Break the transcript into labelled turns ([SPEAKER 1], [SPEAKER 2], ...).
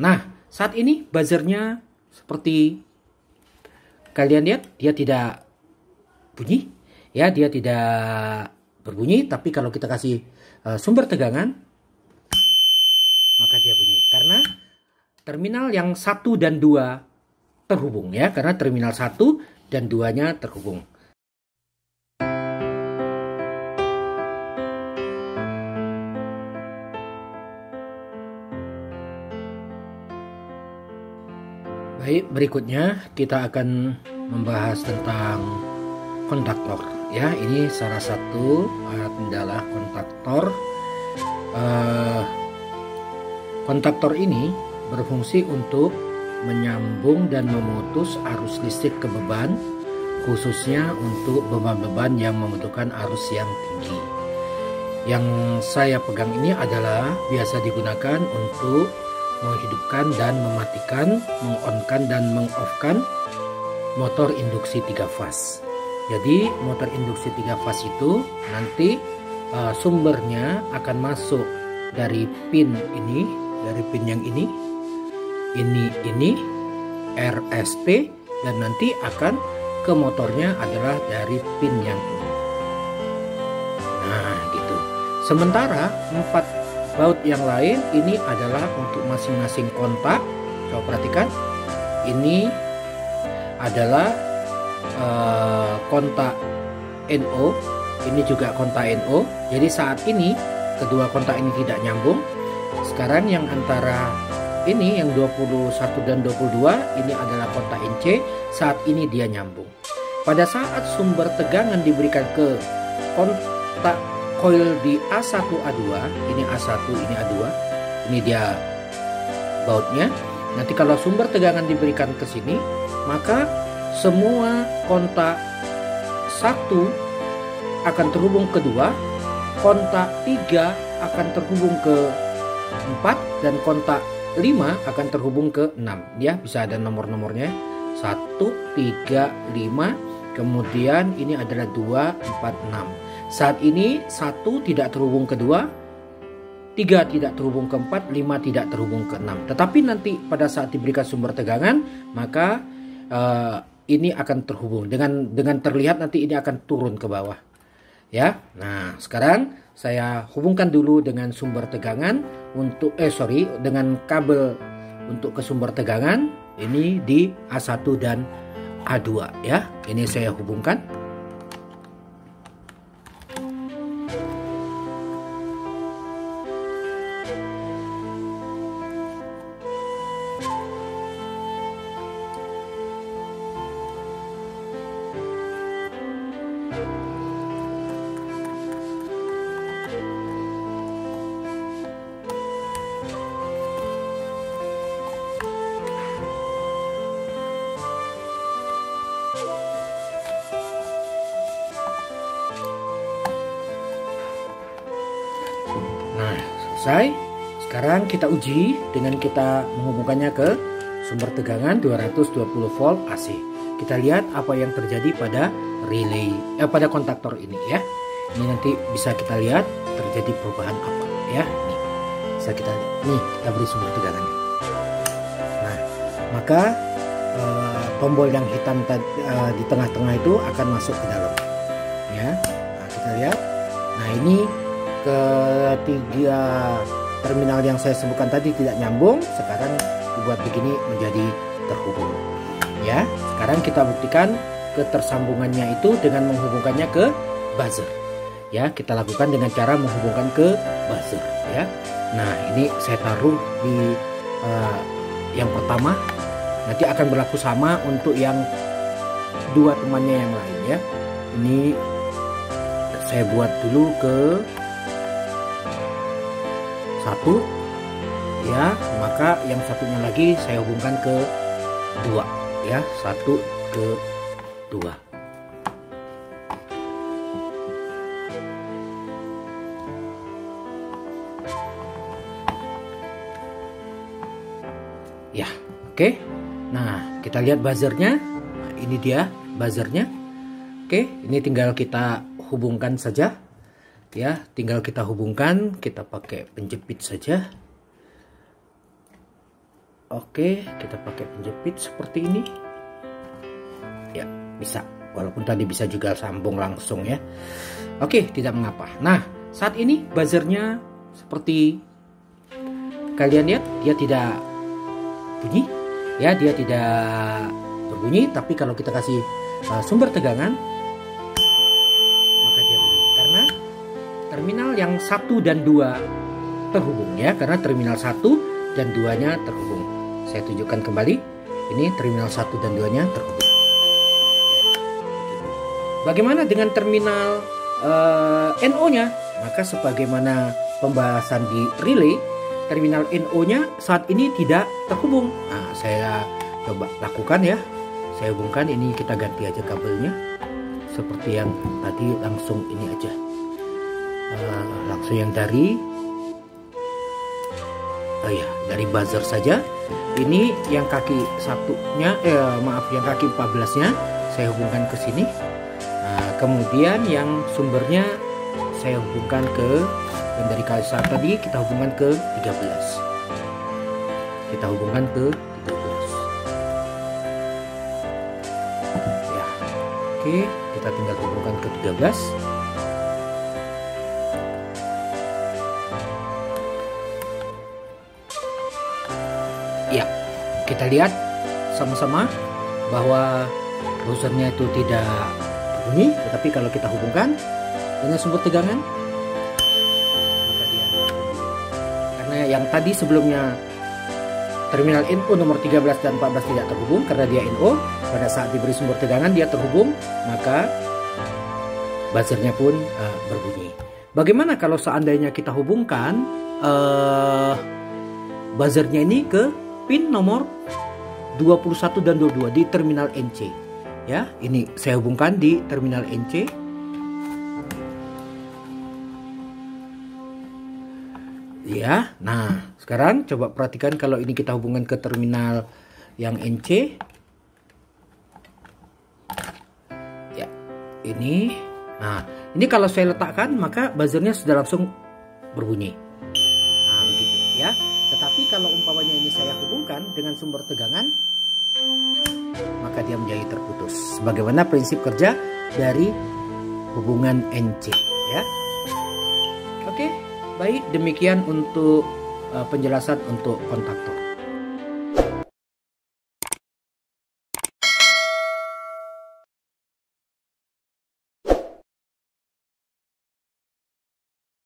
[SPEAKER 1] Nah, saat ini buzzernya seperti kalian lihat, dia tidak bunyi. Ya, dia tidak berbunyi, tapi kalau kita kasih sumber tegangan, maka dia bunyi. Karena terminal yang 1 dan 2 terhubung ya, karena terminal 1 dan 2-nya terhubung. Baik, berikutnya kita akan membahas tentang kontaktor ya. Ini salah satu alat adalah kontaktor. Kontaktor ini berfungsi untuk menyambung dan memutus arus listrik ke beban, khususnya untuk beban-beban yang membutuhkan arus yang tinggi. Yang saya pegang ini adalah biasa digunakan untuk menghidupkan dan mematikan, meng-on-kan dan meng-off-kan motor induksi 3 fas. Jadi motor induksi 3 fas itu nanti sumbernya akan masuk dari pin ini, dari pin yang ini, RST, dan nanti akan ke motornya adalah dari pin yang ini. Nah gitu. Sementara 4 baut yang lain ini adalah untuk masing-masing kontak. Coba perhatikan, ini adalah kontak NO, ini juga kontak NO. Jadi saat ini kedua kontak ini tidak nyambung. Sekarang yang antara ini yang 21 dan 22 ini adalah kontak NC. Saat ini dia nyambung. Pada saat sumber tegangan diberikan ke kontak coil di A1 A2, ini A1 ini A2, ini dia bautnya. Nanti kalau sumber tegangan diberikan ke sini, maka semua kontak 1 akan terhubung ke 2, kontak 3 akan terhubung ke 4, dan kontak 5 akan terhubung ke 6 ya. Bisa ada nomor-nomornya 1, 3, 5, kemudian ini adalah 2, 4, 6. Saat ini 1 tidak terhubung ke 2, 3 tidak terhubung ke 4, 5 tidak terhubung ke 6. Tetapi nanti pada saat diberikan sumber tegangan, maka ini akan terhubung. Dengan terlihat nanti ini akan turun ke bawah. Ya. Nah, sekarang saya hubungkan dulu dengan sumber tegangan untuk dengan kabel untuk ke sumber tegangan ini di A1 dan A2 ya. Ini saya hubungkan. Nah, selesai. Sekarang kita uji dengan kita menghubungkannya ke sumber tegangan 220 volt AC. Kita lihat apa yang terjadi pada relay, pada kontaktor ini ya. Ini nanti bisa kita lihat terjadi perubahan apa ya. Nih, bisa kita lihat. Nih, kita beri sumber tegangan. Nah, maka tombol yang hitam di tengah-tengah itu akan masuk ke dalam. Ya, nah, kita lihat. Nah, ini ketiga terminal yang saya sebutkan tadi tidak nyambung, sekarang dibuat begini menjadi terhubung ya. Sekarang kita buktikan ketersambungannya itu dengan menghubungkannya ke buzzer ya. Kita lakukan dengan cara menghubungkan ke buzzer ya. Nah, ini saya taruh di yang pertama, nanti akan berlaku sama untuk yang dua temannya yang lain ya. Ini saya buat dulu ke 1 ya, maka yang satunya lagi saya hubungkan ke 2 ya, 1 ke 2. Ya, oke. Nah, kita lihat buzzernya. Nah, ini dia buzzernya. Oke, ini tinggal kita hubungkan saja. Ya, tinggal kita hubungkan, kita pakai penjepit saja. Oke, kita pakai penjepit seperti ini. Ya, bisa. Walaupun tadi bisa juga sambung langsung ya. Oke, tidak mengapa. Nah, saat ini buzzernya seperti kalian lihat, dia tidak bunyi. Ya, dia tidak berbunyi. Tapi kalau kita kasih sumber tegangan, maka dia bunyi. Karena terminal yang 1 dan 2 terhubung ya. Karena terminal 1 dan 2-nya terhubung. Saya tunjukkan kembali. Ini terminal 1 dan 2-nya terhubung. Bagaimana dengan terminal NO-nya? Maka sebagaimana pembahasan di relay, terminal NO-nya saat ini tidak terhubung. Nah, saya coba lakukan ya. Saya hubungkan, ini kita ganti aja kabelnya. Seperti yang tadi, langsung ini aja. Langsung yang dari dari buzzer saja. Ini yang kaki satunya, yang kaki 14-nya saya hubungkan ke sini. Kemudian yang sumbernya saya hubungkan ke yang dari kali saat tadi, kita hubungkan ke 13. Kita hubungkan ke 13. Ya, oke, kita tinggal hubungkan ke 13. Ya, kita lihat sama-sama bahwa buzzernya itu tidak bunyi, tetapi kalau kita hubungkan dengan sumber tegangan, maka dia bunyi. Karena yang tadi sebelumnya terminal NO nomor 13 dan 14 tidak terhubung, karena dia NO, pada saat diberi sumber tegangan dia terhubung, maka buzzernya pun berbunyi. Bagaimana kalau seandainya kita hubungkan buzzernya ini ke pin nomor 21 dan 22 di terminal NC? Ya, ini saya hubungkan di terminal NC. Ya, nah sekarang coba perhatikan kalau ini kita hubungkan ke terminal yang NC. Ya, ini. Nah, ini kalau saya letakkan maka buzzernya sudah langsung berbunyi. Nah, begitu ya. Tetapi kalau umpamanya ini saya hubungkan dengan sumber tegangan, maka dia menjadi terputus. Sebagaimana prinsip kerja dari hubungan NC ya. Oke, baik, demikian untuk penjelasan untuk kontaktor.